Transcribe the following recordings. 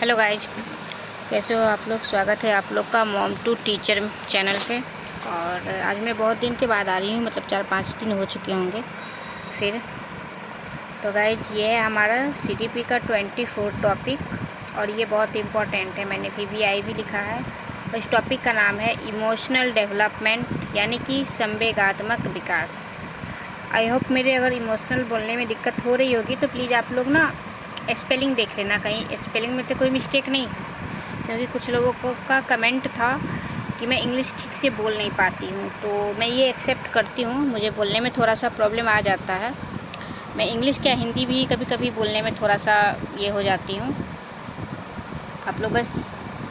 Hello guys, कैसे हो आप लोग। स्वागत है आप लोग का मॉम टू टीचर चैनल पे। और आज मैं बहुत दिन के बाद आ रही हूँ, मतलब 4-5 दिन हो चुके होंगे फिर। तो गाइज ये है हमारा CDP का 24 टॉपिक और ये बहुत इम्पोर्टेंट है। मैंने PBI भी लिखा है। और इस टॉपिक का नाम है इमोशनल डेवलपमेंट, यानी कि संवेगात्मक विकास। आई होप मेरे अगर इमोशनल बोलने में दिक्कत हो रही होगी तो प्लीज़ आप लोग ना स्पेलिंग देख लेना, कहीं स्पेलिंग में तो कोई मिस्टेक नहीं, क्योंकि कुछ लोगों का कमेंट था कि मैं इंग्लिश ठीक से बोल नहीं पाती हूँ। तो मैं ये एक्सेप्ट करती हूँ, मुझे बोलने में थोड़ा सा प्रॉब्लम आ जाता है। मैं इंग्लिश क्या हिंदी भी कभी कभी बोलने में थोड़ा सा ये हो जाती हूँ। आप लोग बस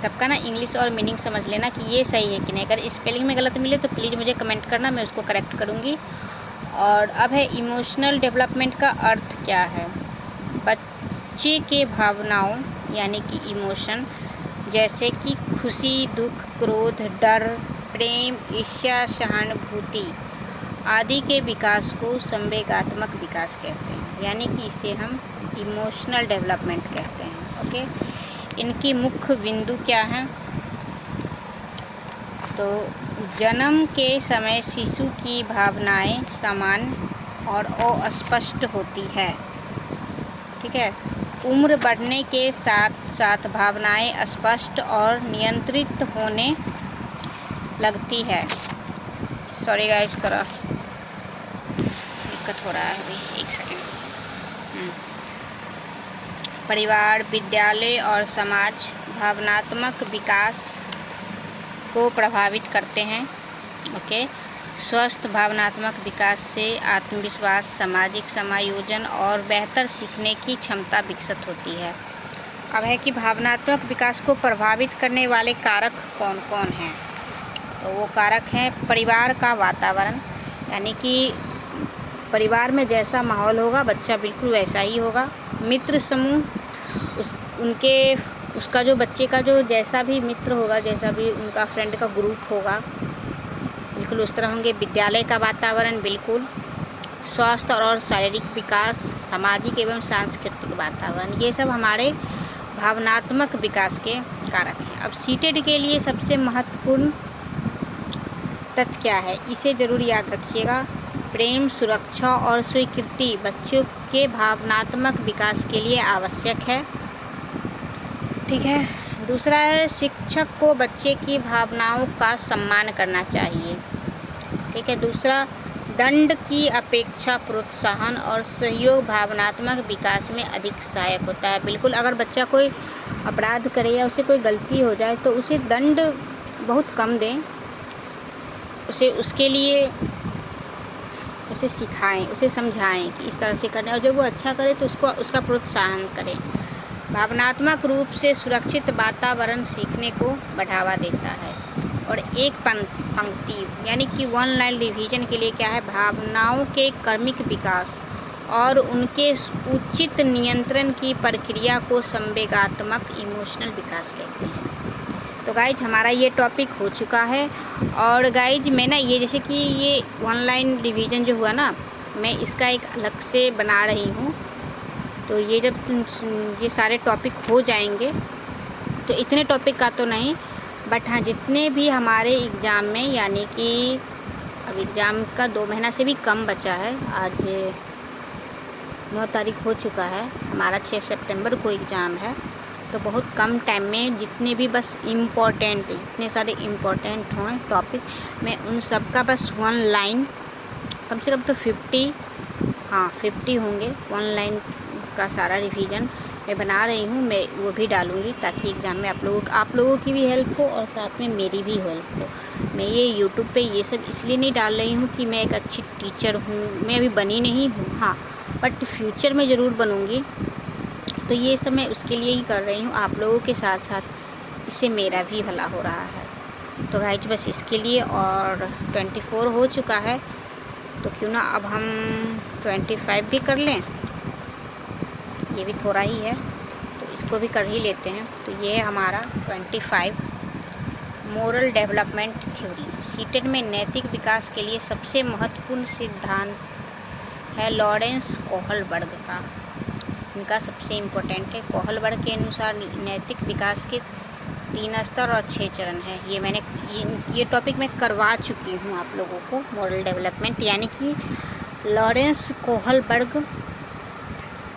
सबका ना इंग्लिश और मीनिंग समझ लेना कि ये सही है कि नहीं। अगर स्पेलिंग में गलत मिले तो प्लीज़ मुझे कमेंट करना, मैं उसको करेक्ट करूँगी। और अब है इमोशनल डेवलपमेंट का अर्थ क्या है। बच्चे के भावनाओं यानी कि इमोशन, जैसे कि खुशी, दुख, क्रोध, डर, प्रेम, ईर्ष्या, सहानुभूति आदि के विकास को संवेगात्मक विकास कहते हैं, यानी कि इसे हम इमोशनल डेवलपमेंट कहते हैं। ओके, इनकी मुख्य बिंदु क्या हैं। तो जन्म के समय शिशु की भावनाएं सामान्य और अस्पष्ट होती है, ठीक है। उम्र बढ़ने के साथ साथ भावनाएं स्पष्ट और नियंत्रित होने लगती है। सॉरी गाइस, थोड़ा दिक्कत हो रहा है अभी, एक सेकेंड। परिवार, विद्यालय और समाज भावनात्मक विकास को प्रभावित करते हैं। ओके, स्वस्थ भावनात्मक विकास से आत्मविश्वास, सामाजिक समायोजन और बेहतर सीखने की क्षमता विकसित होती है। अब है कि भावनात्मक विकास को प्रभावित करने वाले कारक कौन कौन हैं। तो वो कारक हैं परिवार का वातावरण, यानी कि परिवार में जैसा माहौल होगा बच्चा बिल्कुल वैसा ही होगा। मित्र समूह, उसका जो बच्चे का जो जैसा भी मित्र होगा, जैसा भी उनका फ्रेंड का ग्रुप होगा, बिल्कुल उस तरह होंगे। विद्यालय का वातावरण, बिल्कुल स्वास्थ्य और शारीरिक विकास, सामाजिक एवं सांस्कृतिक वातावरण, ये सब हमारे भावनात्मक विकास के कारक हैं। अब सीटेड के लिए सबसे महत्वपूर्ण तथ्य क्या है, इसे ज़रूर याद रखिएगा। प्रेम, सुरक्षा और स्वीकृति बच्चों के भावनात्मक विकास के लिए आवश्यक है, ठीक है। दूसरा है शिक्षक को बच्चे की भावनाओं का सम्मान करना चाहिए, ठीक है। दूसरा, दंड की अपेक्षा प्रोत्साहन और सहयोग भावनात्मक विकास में अधिक सहायक होता है। बिल्कुल, अगर बच्चा कोई अपराध करे या उसे कोई गलती हो जाए तो उसे दंड बहुत कम दें, उसके लिए उसे सिखाएं, उसे समझाएं कि इस तरह से करना, और जब वो अच्छा करे तो उसका प्रोत्साहन करें। भावनात्मक रूप से सुरक्षित वातावरण सीखने को बढ़ावा देता है। और एक पंक्ति यानी कि 1 लाइन रिवीजन के लिए क्या है, भावनाओं के क्रमिक विकास और उनके उचित नियंत्रण की प्रक्रिया को संवेगात्मक इमोशनल विकास कहते हैं। तो गाइज हमारा ये टॉपिक हो चुका है। और गाइज मैं ना ये जैसे कि ये 1 लाइन रिवीजन जो हुआ ना, मैं इसका एक अलग से बना रही हूँ। तो ये जब ये सारे टॉपिक हो जाएंगे तो इतने टॉपिक का तो नहीं, बट हाँ जितने भी हमारे एग्ज़ाम में, यानी कि अब एग्ज़ाम का 2 महीना से भी कम बचा है। आज 9 तारीख हो चुका है, हमारा 6 सितंबर को एग्ज़ाम है। तो बहुत कम टाइम में जितने भी बस इम्पोर्टेंट, जितने सारे इम्पोर्टेंट हों टॉपिक, मैं उन सब का बस 1 लाइन, कम से कम तो 50 होंगे 1 लाइन का सारा रिवीजन मैं बना रही हूँ। मैं वो भी डालूँगी ताकि एग्ज़ाम में आप लोगों की भी हेल्प हो और साथ में मेरी भी हेल्प हो। मैं ये यूट्यूब पे ये सब इसलिए नहीं डाल रही हूँ कि मैं एक अच्छी टीचर हूँ, मैं अभी बनी नहीं हूँ, हाँ, बट फ्यूचर में ज़रूर बनूँगी। तो ये सब मैं उसके लिए ही कर रही हूँ, आप लोगों के साथ साथ इससे मेरा भी भला हो रहा है। तो गाइज बस इसके लिए। और 24 हो चुका है तो क्यों ना अब हम 25 भी कर लें, ये भी थोड़ा ही है तो इसको भी कर ही लेते हैं। तो ये है हमारा 25 मोरल डेवलपमेंट थ्योरी। सीटेड में नैतिक विकास के लिए सबसे महत्वपूर्ण सिद्धांत है लॉरेंस कोहलबर्ग का भूमिका सबसे इम्पोर्टेंट है। कोहल वर्ग के अनुसार नैतिक विकास के 3 स्तर और 6 चरण है। ये मैंने ये टॉपिक मैं करवा चुकी हूँ आप लोगों को। मॉरल डेवलपमेंट यानी कि लॉरेंस कोहलबर्ग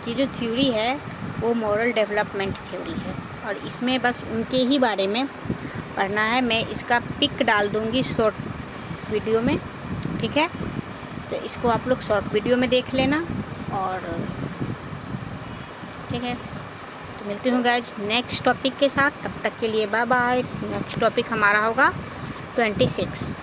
की जो थ्योरी है वो मॉरल डेवलपमेंट थ्योरी है, और इसमें बस उनके ही बारे में पढ़ना है। मैं इसका पिक डाल दूँगी शॉर्ट वीडियो में, ठीक है। तो इसको आप लोग शॉर्ट वीडियो में देख लेना, और ठीक है। तो मिलती हूँ गाइज नेक्स्ट टॉपिक के साथ, तब तक के लिए बाय बाय। नेक्स्ट टॉपिक हमारा होगा 26।